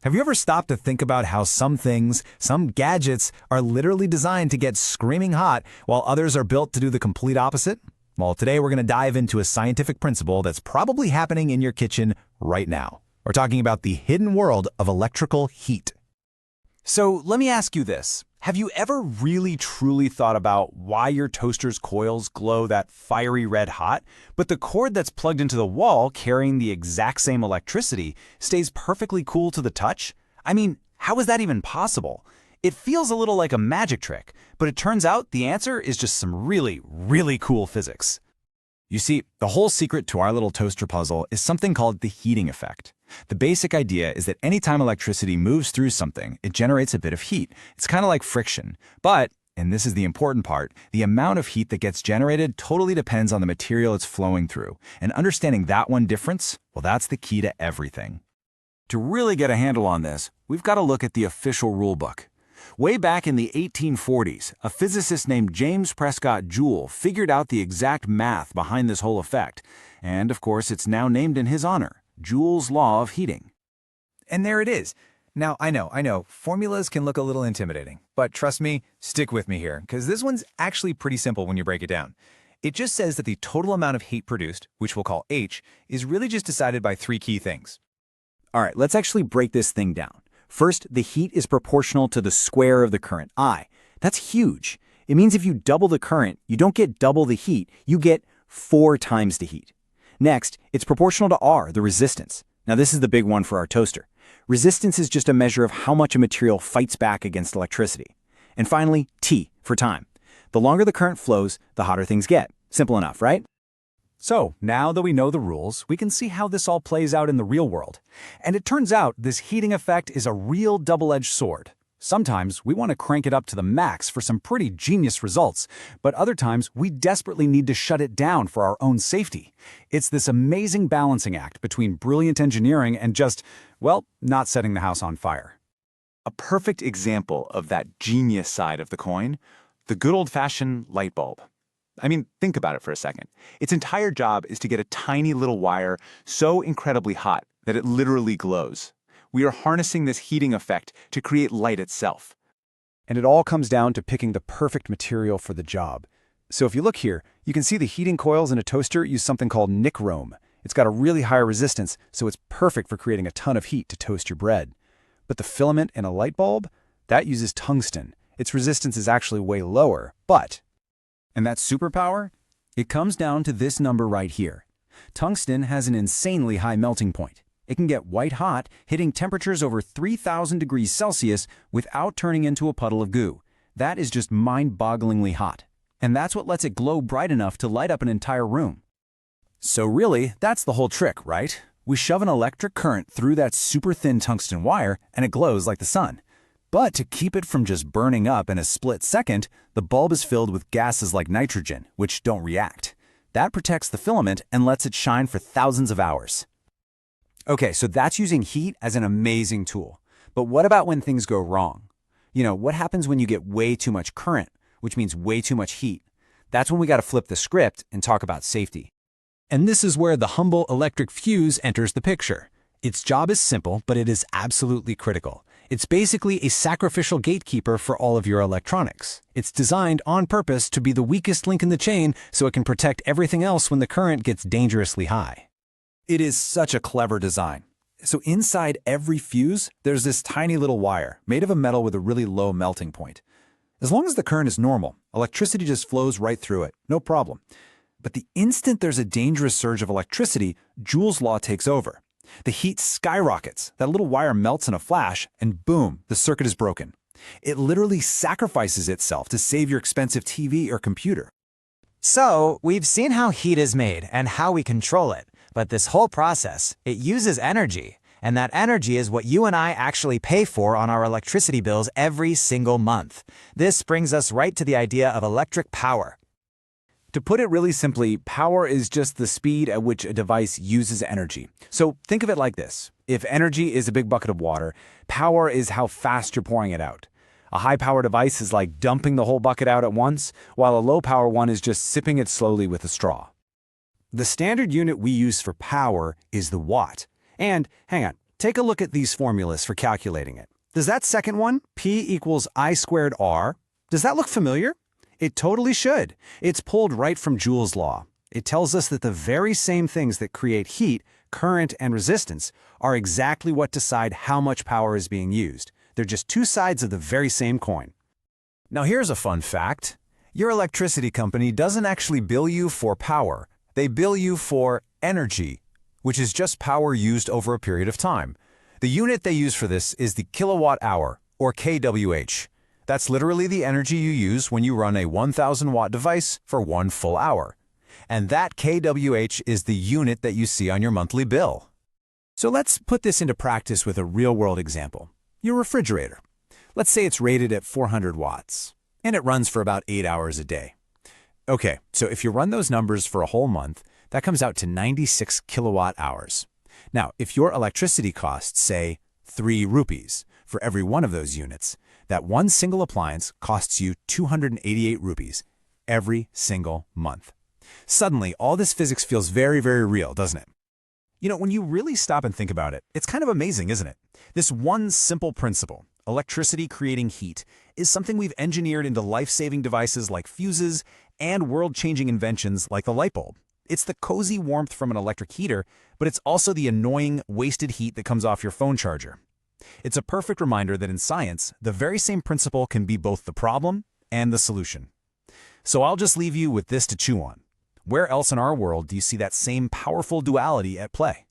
Have you ever stopped to think about how some things, some gadgets, are literally designed to get screaming hot while others are built to do the complete opposite? Well, today we're going to dive into a scientific principle that's probably happening in your kitchen right now. We're talking about the hidden world of electrical heat. So let me ask you this. Have you ever really truly thought about why your toaster's coils glow that fiery red hot, but the cord that's plugged into the wall carrying the exact same electricity stays perfectly cool to the touch? I mean, how is that even possible? It feels a little like a magic trick, but it turns out the answer is just some really, really cool physics. You see, the whole secret to our little toaster puzzle is something called the heating effect. The basic idea is that anytime electricity moves through something, it generates a bit of heat. It's kind of like friction. But, and this is the important part, the amount of heat that gets generated totally depends on the material it's flowing through. And understanding that one difference, well, that's the key to everything. To really get a handle on this, we've got to look at the official rulebook. Way back in the 1840s, a physicist named James Prescott Joule figured out the exact math behind this whole effect. And, of course, it's now named in his honor, Joule's law of heating. And there it is. Now, I know, formulas can look a little intimidating, but trust me, stick with me here, because this one's actually pretty simple when you break it down. It just says that the total amount of heat produced, which we'll call H, is really just decided by three key things. All right, let's actually break this thing down. First, the heat is proportional to the square of the current, I. That's huge. It means if you double the current, you don't get double the heat, you get 4 times the heat. Next, it's proportional to R, the resistance. Now this is the big one for our toaster. Resistance is just a measure of how much a material fights back against electricity. And finally, T, for time. The longer the current flows, the hotter things get. Simple enough, right? So, now that we know the rules, we can see how this all plays out in the real world. And it turns out this heating effect is a real double-edged sword. Sometimes we want to crank it up to the max for some pretty genius results, but other times we desperately need to shut it down for our own safety. It's this amazing balancing act between brilliant engineering and just, well, not setting the house on fire. A perfect example of that genius side of the coin, the good old-fashioned light bulb. I mean, think about it for a second. Its entire job is to get a tiny little wire so incredibly hot that it literally glows. We are harnessing this heating effect to create light itself. And it all comes down to picking the perfect material for the job. So if you look here, you can see the heating coils in a toaster use something called nichrome. It's got a really high resistance, so it's perfect for creating a ton of heat to toast your bread. But the filament in a light bulb, that uses tungsten. Its resistance is actually way lower, but... And that superpower? It comes down to this number right here. Tungsten has an insanely high melting point. It can get white hot, hitting temperatures over 3,000 degrees Celsius without turning into a puddle of goo. That is just mind-bogglingly hot. And that's what lets it glow bright enough to light up an entire room. So really, that's the whole trick, right? We shove an electric current through that super thin tungsten wire and it glows like the sun. But to keep it from just burning up in a split second, the bulb is filled with gases like nitrogen, which don't react. That protects the filament and lets it shine for thousands of hours. Okay, so that's using heat as an amazing tool. But what about when things go wrong? You know, what happens when you get way too much current, which means way too much heat? That's when we got to flip the script and talk about safety. And this is where the humble electric fuse enters the picture. Its job is simple, but it is absolutely critical. It's basically a sacrificial gatekeeper for all of your electronics. It's designed on purpose to be the weakest link in the chain so it can protect everything else when the current gets dangerously high. It is such a clever design. So inside every fuse, there's this tiny little wire made of a metal with a really low melting point. As long as the current is normal, electricity just flows right through it, no problem. But the instant there's a dangerous surge of electricity, Joule's law takes over. The heat skyrockets, that little wire melts in a flash, and boom, the circuit is broken. It literally sacrifices itself to save your expensive TV or computer. So, we've seen how heat is made and how we control it, but this whole process, it uses energy, and that energy is what you and I actually pay for on our electricity bills every single month. This brings us right to the idea of electric power. To put it really simply, power is just the speed at which a device uses energy. So think of it like this. If energy is a big bucket of water, power is how fast you're pouring it out. A high-power device is like dumping the whole bucket out at once, while a low-power one is just sipping it slowly with a straw. The standard unit we use for power is the watt. And, hang on, take a look at these formulas for calculating it. Does that second one, P equals I squared R, does that look familiar? It totally should. It's pulled right from Joule's law. It tells us that the very same things that create heat, current, and resistance are exactly what decide how much power is being used. They're just two sides of the very same coin. Now here's a fun fact. Your electricity company doesn't actually bill you for power. They bill you for energy, which is just power used over a period of time. The unit they use for this is the kilowatt hour, or kWh. That's literally the energy you use when you run a 1,000-watt device for 1 full hour. And that kWh is the unit that you see on your monthly bill. So let's put this into practice with a real-world example. Your refrigerator. Let's say it's rated at 400 watts, and it runs for about 8 hours a day. Okay, so if you run those numbers for a whole month, that comes out to 96 kilowatt hours. Now, if your electricity costs, say, 3 rupees for every one of those units, that one single appliance costs you 288 rupees every single month. Suddenly, all this physics feels very, very real, doesn't it? You know, when you really stop and think about it, it's kind of amazing, isn't it? This one simple principle, electricity creating heat, is something we've engineered into life-saving devices like fuses and world-changing inventions like the light bulb. It's the cozy warmth from an electric heater, but it's also the annoying, wasted heat that comes off your phone charger. It's a perfect reminder that in science, the very same principle can be both the problem and the solution. So I'll just leave you with this to chew on. Where else in our world do you see that same powerful duality at play?